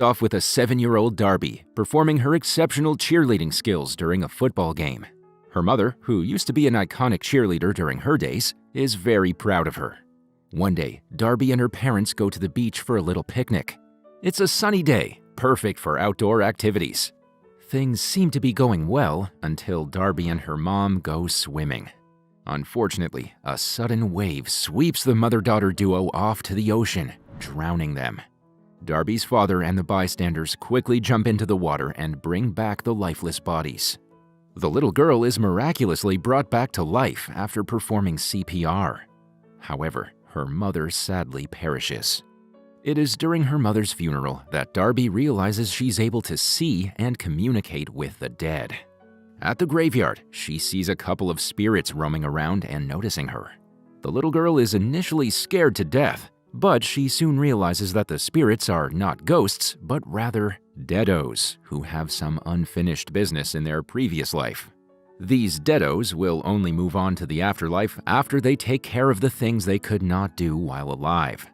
Off with a 7-year-old Darby performing her exceptional cheerleading skills during a football game. Her mother, who used to be an iconic cheerleader during her days, is very proud of her. One day, Darby and her parents go to the beach for a little picnic. It's a sunny day, perfect for outdoor activities. Things seem to be going well until Darby and her mom go swimming. Unfortunately, a sudden wave sweeps the mother-daughter duo off to the ocean, drowning them. Darby's father and the bystanders quickly jump into the water and bring back the lifeless bodies. The little girl is miraculously brought back to life after performing CPR. However, her mother sadly perishes. It is during her mother's funeral that Darby realizes she's able to see and communicate with the dead. At the graveyard, she sees a couple of spirits roaming around and noticing her. The little girl is initially scared to death, but she soon realizes that the spirits are not ghosts, but rather Deados, who have some unfinished business in their previous life. These Deados will only move on to the afterlife after they take care of the things they could not do while alive.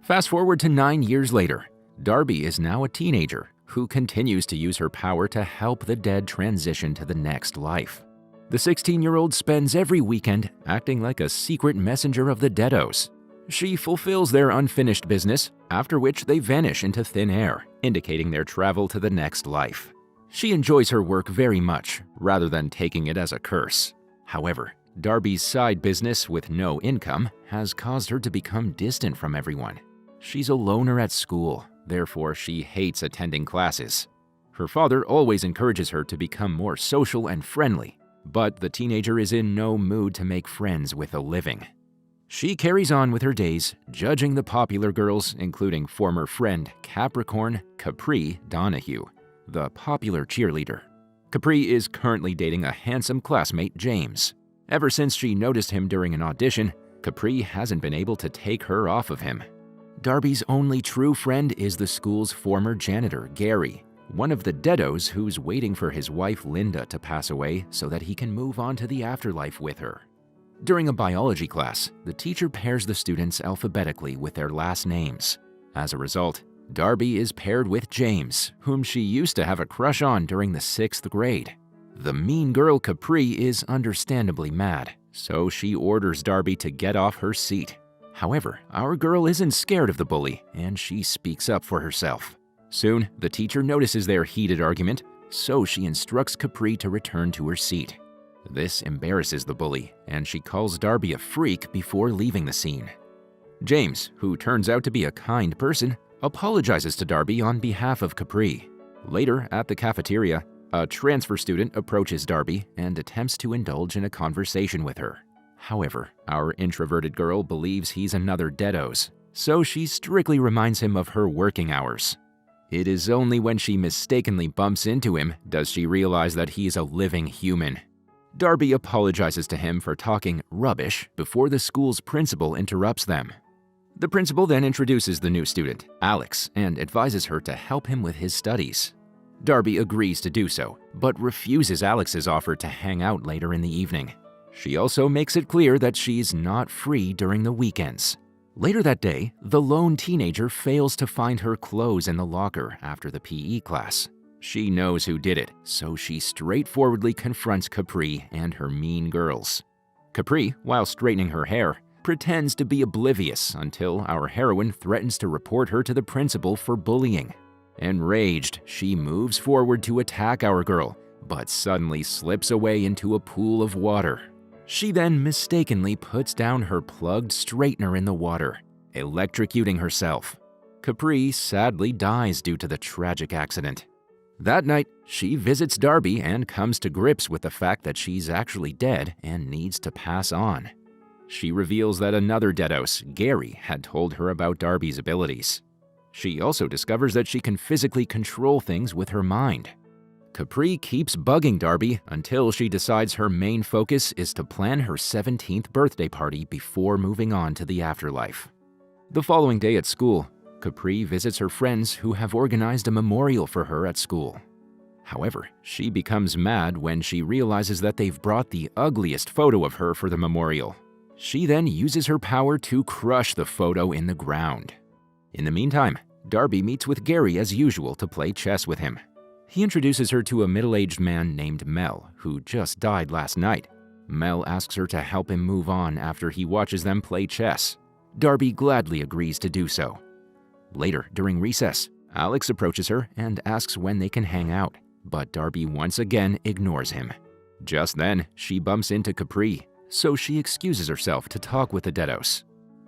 Fast forward to 9 years later, Darby is now a teenager who continues to use her power to help the dead transition to the next life. The 16-year-old spends every weekend acting like a secret messenger of the Deados. She fulfills their unfinished business, after which they vanish into thin air, indicating their travel to the next life. She enjoys her work very much, rather than taking it as a curse. However, Darby's side business with no income has caused her to become distant from everyone. She's a loner at school, therefore she hates attending classes. Her father always encourages her to become more social and friendly, but the teenager is in no mood to make friends with a living. She carries on with her days, judging the popular girls, including former friend Capricorn Capri Donahue, the popular cheerleader. Capri is currently dating a handsome classmate, James. Ever since she noticed him during an audition, Capri hasn't been able to take her off of him. Darby's only true friend is the school's former janitor, Gary, one of the Deados who's waiting for his wife Linda to pass away so that he can move on to the afterlife with her. During a biology class, the teacher pairs the students alphabetically with their last names. As a result, Darby is paired with James, whom she used to have a crush on during the 6th grade. The mean girl Capri is understandably mad, so she orders Darby to get off her seat. However, our girl isn't scared of the bully, and she speaks up for herself. Soon, the teacher notices their heated argument, so she instructs Capri to return to her seat. This embarrasses the bully, and she calls Darby a freak before leaving the scene. James, who turns out to be a kind person, apologizes to Darby on behalf of Capri. Later, at the cafeteria, a transfer student approaches Darby and attempts to indulge in a conversation with her. However, our introverted girl believes he's another Deados, so she strictly reminds him of her working hours. It is only when she mistakenly bumps into him does she realize that he's a living human. Darby apologizes to him for talking rubbish before the school's principal interrupts them. The principal then introduces the new student, Alex, and advises her to help him with his studies. Darby agrees to do so, but refuses Alex's offer to hang out later in the evening. She also makes it clear that she's not free during the weekends. Later that day, the lone teenager fails to find her clothes in the locker after the PE class. She knows who did it, so she straightforwardly confronts Capri and her mean girls. Capri, while straightening her hair, pretends to be oblivious until our heroine threatens to report her to the principal for bullying. Enraged, she moves forward to attack our girl, but suddenly slips away into a pool of water. She then mistakenly puts down her plugged straightener in the water, electrocuting herself. Capri sadly dies due to the tragic accident. That night, she visits Darby and comes to grips with the fact that she's actually dead and needs to pass on. She reveals that another Deados, Gary, had told her about Darby's abilities. She also discovers that she can physically control things with her mind. Capri keeps bugging Darby until she decides her main focus is to plan her 17th birthday party before moving on to the afterlife. The following day at school, Capri visits her friends who have organized a memorial for her at school. However, she becomes mad when she realizes that they've brought the ugliest photo of her for the memorial. She then uses her power to crush the photo in the ground. In the meantime, Darby meets with Gary as usual to play chess with him. He introduces her to a middle-aged man named Mel, who just died last night. Mel asks her to help him move on after he watches them play chess. Darby gladly agrees to do so. Later, during recess, Alex approaches her and asks when they can hang out, but Darby once again ignores him. Just then, she bumps into Capri, so she excuses herself to talk with the Deados.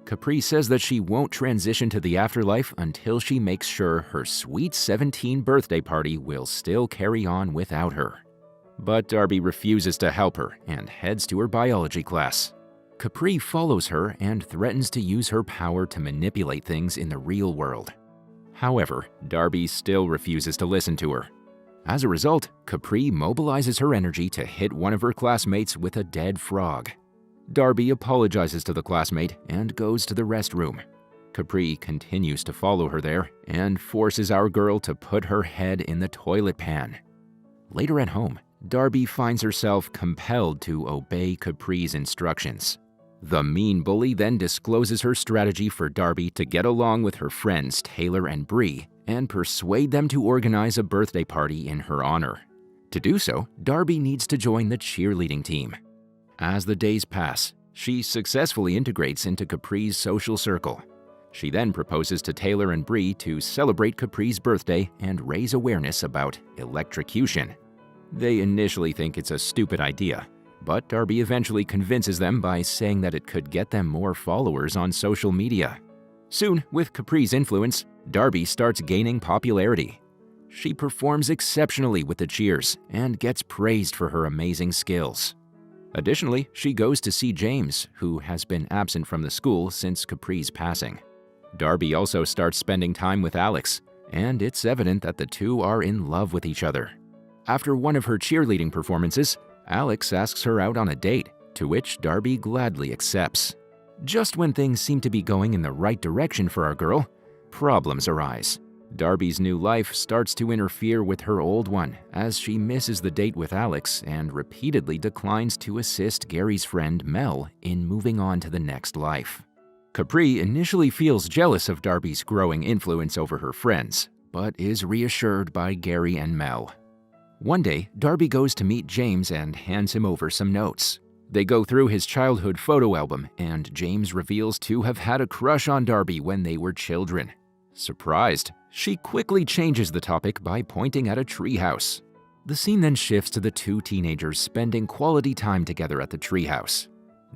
Capri says that she won't transition to the afterlife until she makes sure her sweet 17 birthday party will still carry on without her. But Darby refuses to help her and heads to her biology class. Capri follows her and threatens to use her power to manipulate things in the real world. However, Darby still refuses to listen to her. As a result, Capri mobilizes her energy to hit one of her classmates with a dead frog. Darby apologizes to the classmate and goes to the restroom. Capri continues to follow her there and forces our girl to put her head in the toilet pan. Later at home, Darby finds herself compelled to obey Capri's instructions. The mean bully then discloses her strategy for Darby to get along with her friends Taylor and Bree and persuade them to organize a birthday party in her honor. To do so, Darby needs to join the cheerleading team. As the days pass, she successfully integrates into Capri's social circle. She then proposes to Taylor and Bree to celebrate Capri's birthday and raise awareness about electrocution. They initially think it's a stupid idea, but Darby eventually convinces them by saying that it could get them more followers on social media. Soon, with Capri's influence, Darby starts gaining popularity. She performs exceptionally with the cheers and gets praised for her amazing skills. Additionally, she goes to see James, who has been absent from the school since Capri's passing. Darby also starts spending time with Alex, and it's evident that the two are in love with each other. After one of her cheerleading performances, Alex asks her out on a date, to which Darby gladly accepts. Just when things seem to be going in the right direction for our girl, problems arise. Darby's new life starts to interfere with her old one as she misses the date with Alex and repeatedly declines to assist Gary's friend Mel in moving on to the next life. Capri initially feels jealous of Darby's growing influence over her friends, but is reassured by Gary and Mel. One day, Darby goes to meet James and hands him over some notes. They go through his childhood photo album, and James reveals to have had a crush on Darby when they were children. Surprised, she quickly changes the topic by pointing at a treehouse. The scene then shifts to the two teenagers spending quality time together at the treehouse.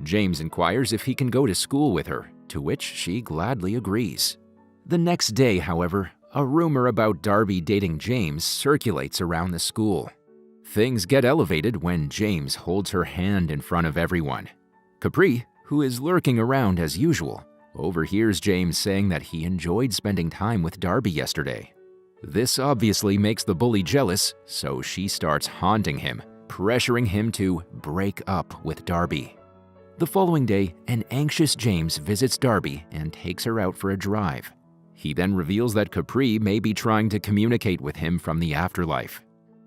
James inquires if he can go to school with her, to which she gladly agrees. The next day, however, a rumor about Darby dating James circulates around the school. Things get elevated when James holds her hand in front of everyone. Capri, who is lurking around as usual, overhears James saying that he enjoyed spending time with Darby yesterday. This obviously makes the bully jealous, so she starts haunting him, pressuring him to break up with Darby. The following day, an anxious James visits Darby and takes her out for a drive. He then reveals that Capri may be trying to communicate with him from the afterlife.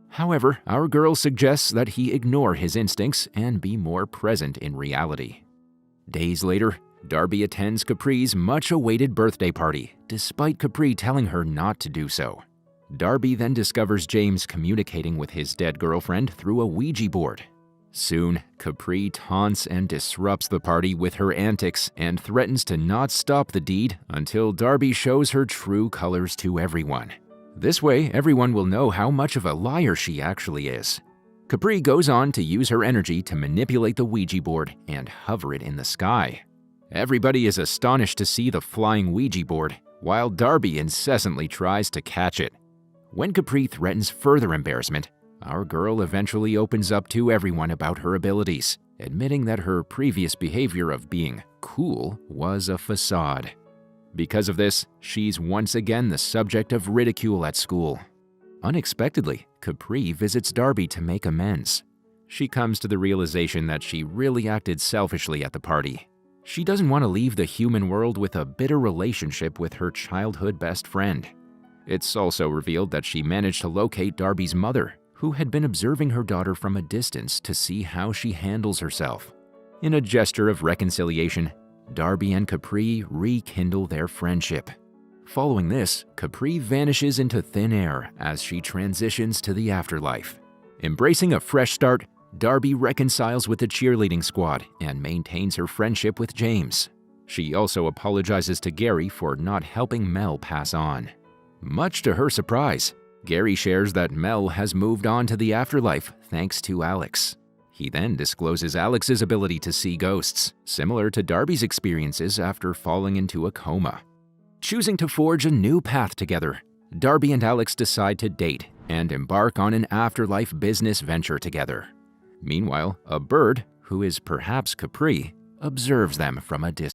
However, our girl suggests that he ignore his instincts and be more present in reality. Days later, Darby attends Capri's much-awaited birthday party, despite Capri telling her not to do so. Darby then discovers James communicating with his dead girlfriend through a Ouija board. Soon, Capri taunts and disrupts the party with her antics and threatens to not stop the deed until Darby shows her true colors to everyone. This way, everyone will know how much of a liar she actually is. Capri goes on to use her energy to manipulate the Ouija board and hover it in the sky. Everybody is astonished to see the flying Ouija board, while Darby incessantly tries to catch it. When Capri threatens further embarrassment, our girl eventually opens up to everyone about her abilities, admitting that her previous behavior of being cool was a facade. Because of this, she's once again the subject of ridicule at school. Unexpectedly, Capri visits Darby to make amends. She comes to the realization that she really acted selfishly at the party. She doesn't want to leave the human world with a bitter relationship with her childhood best friend. It's also revealed that she managed to locate Darby's mother, who had been observing her daughter from a distance to see how she handles herself. In a gesture of reconciliation, Darby and Capri rekindle their friendship. Following this, Capri vanishes into thin air as she transitions to the afterlife. Embracing a fresh start, Darby reconciles with the cheerleading squad and maintains her friendship with James. She also apologizes to Gary for not helping Mel pass on. Much to her surprise, Gary shares that Mel has moved on to the afterlife thanks to Alex. He then discloses Alex's ability to see ghosts, similar to Darby's experiences after falling into a coma. Choosing to forge a new path together, Darby and Alex decide to date and embark on an afterlife business venture together. Meanwhile, a bird, who is perhaps Capri, observes them from a distance.